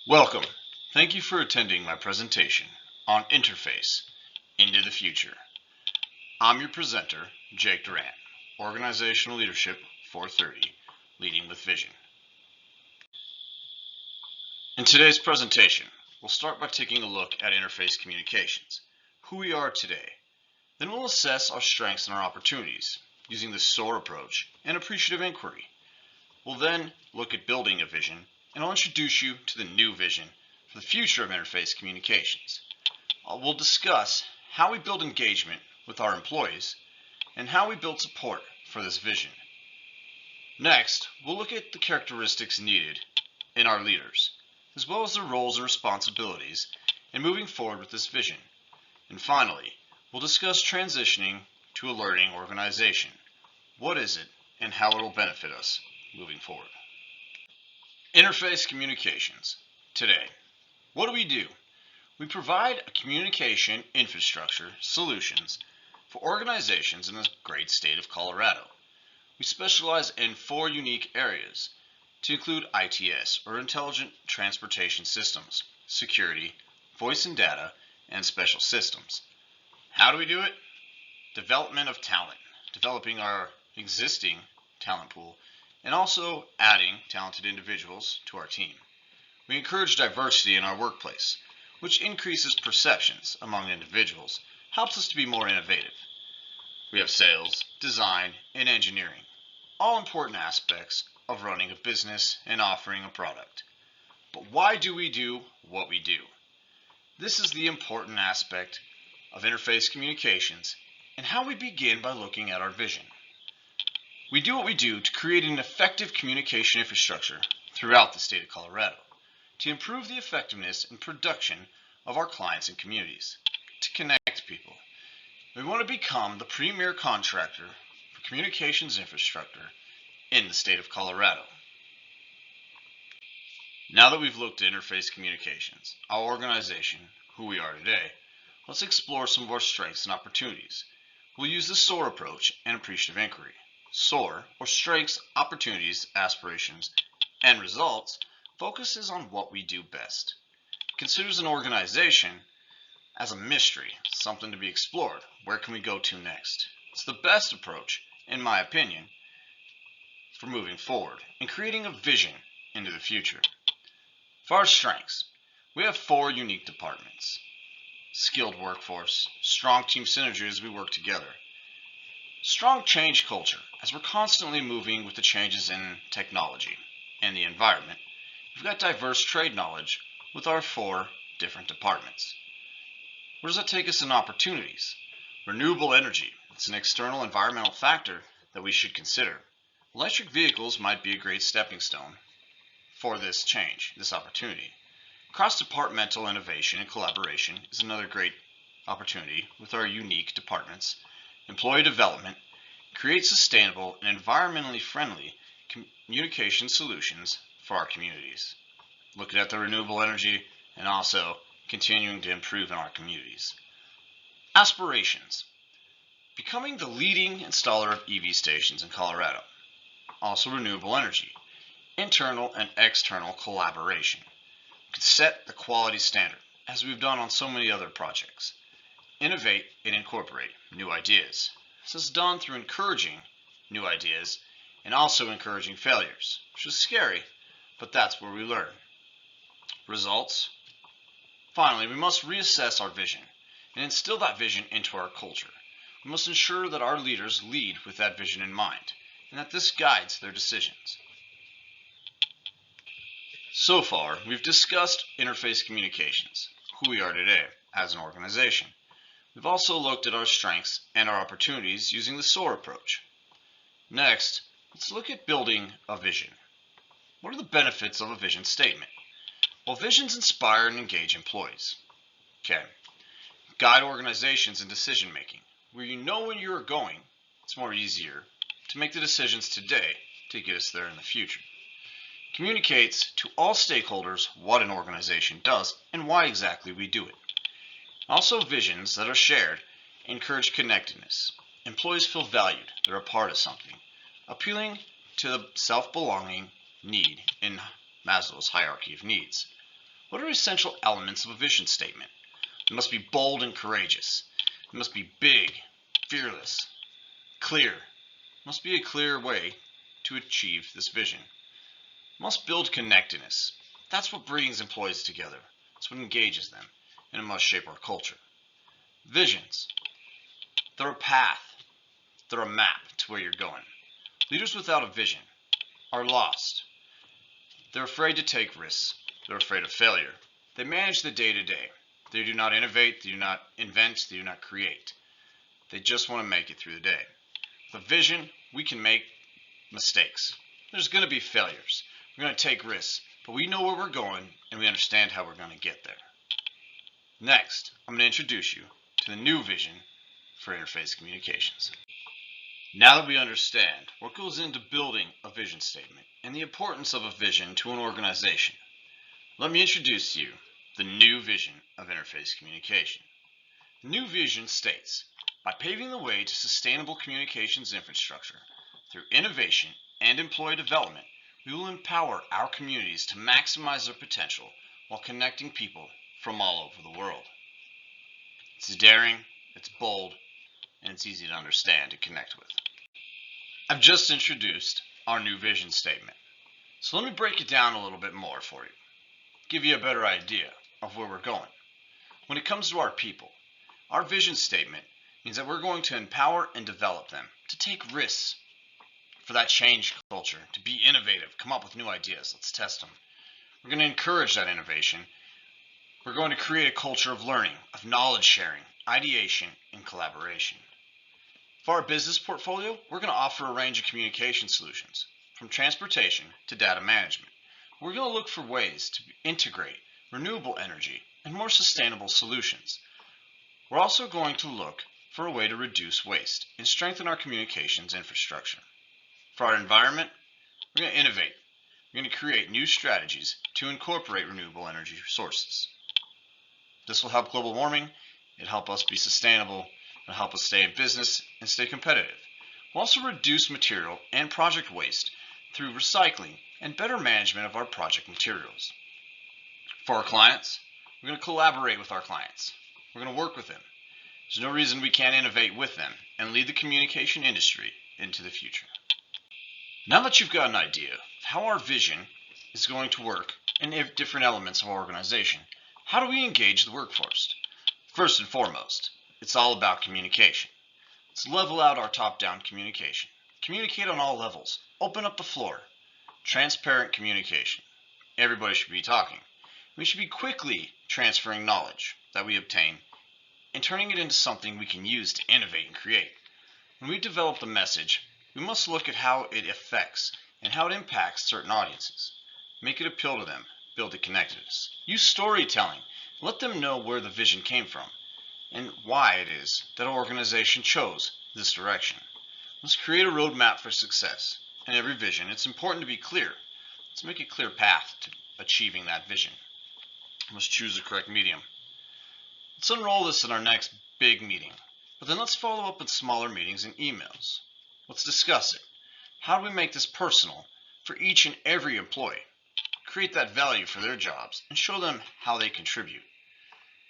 Welcome. Thank you for attending my presentation on Interface into the Future. I'm your presenter, Jake Durant, Organizational Leadership 430, Leading with Vision. In today's presentation, we'll start by taking a look at interface communications, who we are today. Then we'll assess our strengths and our opportunities using the SOAR approach and appreciative inquiry. We'll then look at building a vision, and I'll introduce you to the new vision for the future of interface communications. We'll discuss how we build engagement with our employees and how we build support for this vision. Next, we'll look at the characteristics needed in our leaders, as well as their roles and responsibilities in moving forward with this vision. And finally, we'll discuss transitioning to a learning organization. What is it and how it will benefit us moving forward? Interface communications. Today, what do? We provide a communication infrastructure solutions for organizations in the great state of Colorado. We specialize in 4 unique areas to include ITS, or Intelligent Transportation Systems, security, voice and data, and special systems. How do we do it? Development of talent, developing our existing talent pool, and also adding talented individuals to our team. We encourage diversity in our workplace, which increases perceptions among individuals, helps us to be more innovative. We have sales, design, and engineering, all important aspects of running a business and offering a product. But why do we do what we do? This is the important aspect of interface communications and how we begin by looking at our vision. We do what we do to create an effective communication infrastructure throughout the state of Colorado, to improve the effectiveness and production of our clients and communities, to connect people. We want to become the premier contractor for communications infrastructure in the state of Colorado. Now that we've looked at interface communications, our organization, who we are today, let's explore some of our strengths and opportunities. We'll use the SOAR approach and appreciative inquiry. SOAR, or Strengths, Opportunities, Aspirations, and Results, focuses on what we do best. It considers an organization as a mystery, something to be explored. Where can we go to next? It's the best approach, in my opinion, for moving forward and creating a vision into the future. For our strengths, we have 4 unique departments. Skilled workforce, strong team synergy as we work together. Strong change culture, as we're constantly moving with the changes in technology and the environment. We've got diverse trade knowledge with our 4 different departments. Where does that take us in opportunities? Renewable energy. It's an external environmental factor that we should consider. Electric vehicles might be a great stepping stone for this change, this opportunity. Cross-departmental innovation and collaboration is another great opportunity with our unique departments. Employee development. Create sustainable and environmentally friendly communication solutions for our communities. Looking at the renewable energy and also continuing to improve in our communities. Aspirations. Becoming the leading installer of EV stations in Colorado. Also renewable energy. Internal and external collaboration. We could set the quality standard, as we've done on so many other projects. Innovate and incorporate new ideas. This is done through encouraging new ideas and also encouraging failures, which is scary, but that's where we learn. Results. Finally, we must reassess our vision and instill that vision into our culture. We must ensure that our leaders lead with that vision in mind and that this guides their decisions. So far, we've discussed interface communications, who we are today as an organization. We've also looked at our strengths and our opportunities using the SOAR approach. Next, let's look at building a vision. What are the benefits of a vision statement? Well, visions inspire and engage employees. Guide organizations in decision making. Where you know where you're going, it's more easier to make the decisions today to get us there in the future. Communicates to all stakeholders what an organization does and why exactly we do it. Also, visions that are shared encourage connectedness. Employees feel valued, they're a part of something, appealing to the self-belonging need in Maslow's hierarchy of needs. What are essential elements of a vision statement? It must be bold and courageous. It must be big, fearless, clear. It must be a clear way to achieve this vision. It must build connectedness. That's what brings employees together. That's what engages them, and it must shape our culture. Visions. They're a path. They're a map to where you're going. Leaders without a vision are lost. They're afraid to take risks. They're afraid of failure. They manage the day-to-day. They do not innovate. They do not invent. They do not create. They just want to make it through the day. With a vision, we can make mistakes. There's going to be failures. We're going to take risks, but we know where we're going and we understand how we're going to get there. Next, I'm going to introduce you to the new vision for interface communications. Now that we understand what goes into building a vision statement and the importance of a vision to an organization, let me introduce to you the new vision of interface communication. The new vision states, by paving the way to sustainable communications infrastructure through innovation and employee development, we will empower our communities to maximize their potential while connecting people from all over the world. It's daring, it's bold, and it's easy to understand and connect with. I've just introduced our new vision statement. So let me break it down a little bit more for you, give you a better idea of where we're going. When it comes to our people, our vision statement means that we're going to empower and develop them to take risks for that change culture, to be innovative, come up with new ideas, let's test them. We're going to encourage that innovation. We're going to create a culture of learning, of knowledge sharing, ideation, and collaboration. For our business portfolio, we're going to offer a range of communication solutions, from transportation to data management. We're going to look for ways to integrate renewable energy and more sustainable solutions. We're also going to look for a way to reduce waste and strengthen our communications infrastructure. For our environment, we're going to innovate. We're going to create new strategies to incorporate renewable energy sources. This will help global warming, it'll help us be sustainable, it'll help us stay in business and stay competitive. We'll also reduce material and project waste through recycling and better management of our project materials. For our clients, we're going to collaborate with our clients. We're going to work with them. There's no reason we can't innovate with them and lead the communication industry into the future. Now that you've got an idea of how our vision is going to work in different elements of our organization, how do we engage the workforce? First and foremost, it's all about communication. Let's level out our top-down communication. Communicate on all levels. Open up the floor. Transparent communication. Everybody should be talking. We should be quickly transferring knowledge that we obtain and turning it into something we can use to innovate and create. When we develop the message, we must look at how it affects and how it impacts certain audiences. Make it appeal to them. Build the connectedness. Use storytelling. Let them know where the vision came from and why it is that our organization chose this direction. Let's create a roadmap for success. In every vision, it's important to be clear. Let's make a clear path to achieving that vision. We must choose the correct medium. Let's unroll this in our next big meeting, but then let's follow up with smaller meetings and emails. Let's discuss it. How do we make this personal for each and every employee? Create that value for their jobs and show them how they contribute.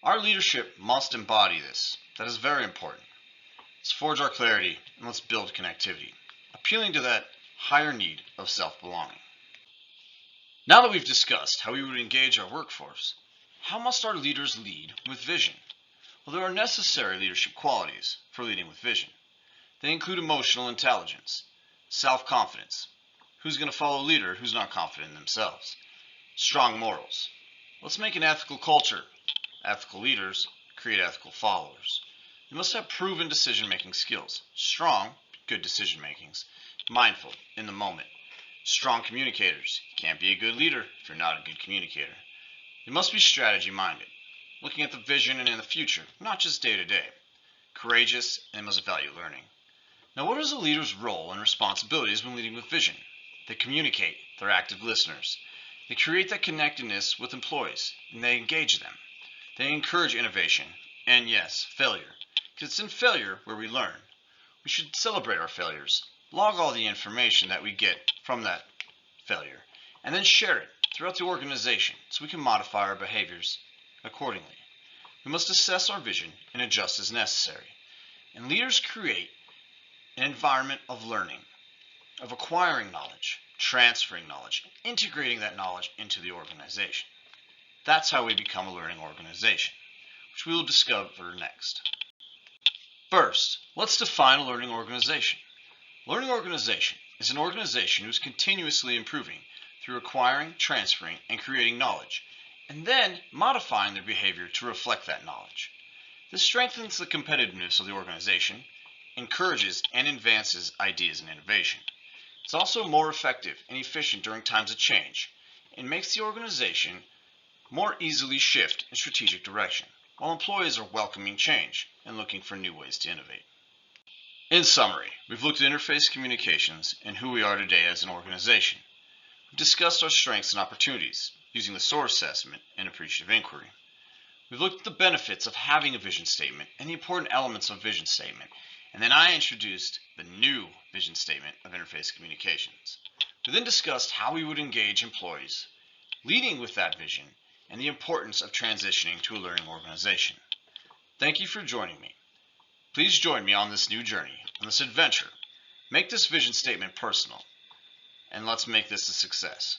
Our leadership must embody this. That is very important. Let's forge our clarity and let's build connectivity, appealing to that higher need of self-belonging. Now that we've discussed how we would engage our workforce, how must our leaders lead with vision? Well, there are necessary leadership qualities for leading with vision. They include emotional intelligence, self-confidence. Who's going to follow a leader who's not confident in themselves? Strong morals. Let's make an ethical culture. Ethical leaders create ethical followers. They must have proven decision-making skills. Strong, good decision-makings. Mindful, in the moment. Strong communicators. You can't be a good leader if you're not a good communicator. They must be strategy-minded, looking at the vision and in the future, not just day-to-day. Courageous, and they must value learning. Now, what is a leader's role and responsibilities when leading with vision? They communicate. They're active listeners. They create that connectedness with employees, and they engage them. They encourage innovation, and yes, failure. Because it's in failure where we learn. We should celebrate our failures, log all the information that we get from that failure, and then share it throughout the organization so we can modify our behaviors accordingly. We must assess our vision and adjust as necessary. And leaders create an environment of learning, of acquiring knowledge, transferring knowledge, and integrating that knowledge into the organization. That's how we become a learning organization, which we will discover next. First, let's define a learning organization. Learning organization is an organization who is continuously improving through acquiring, transferring, and creating knowledge, and then modifying their behavior to reflect that knowledge. This strengthens the competitiveness of the organization, encourages and advances ideas and innovation. It's also more effective and efficient during times of change, and makes the organization more easily shift in strategic direction, while employees are welcoming change and looking for new ways to innovate. In summary, we've looked at interface communications and who we are today as an organization. We've discussed our strengths and opportunities using the SOAR assessment and appreciative inquiry. We've looked at the benefits of having a vision statement and the important elements of vision statement, and then I introduced the new vision statement of interface communications. We then discussed how we would engage employees, leading with that vision, and the importance of transitioning to a learning organization. Thank you for joining me. Please join me on this new journey, on this adventure. Make this vision statement personal, and let's make this a success.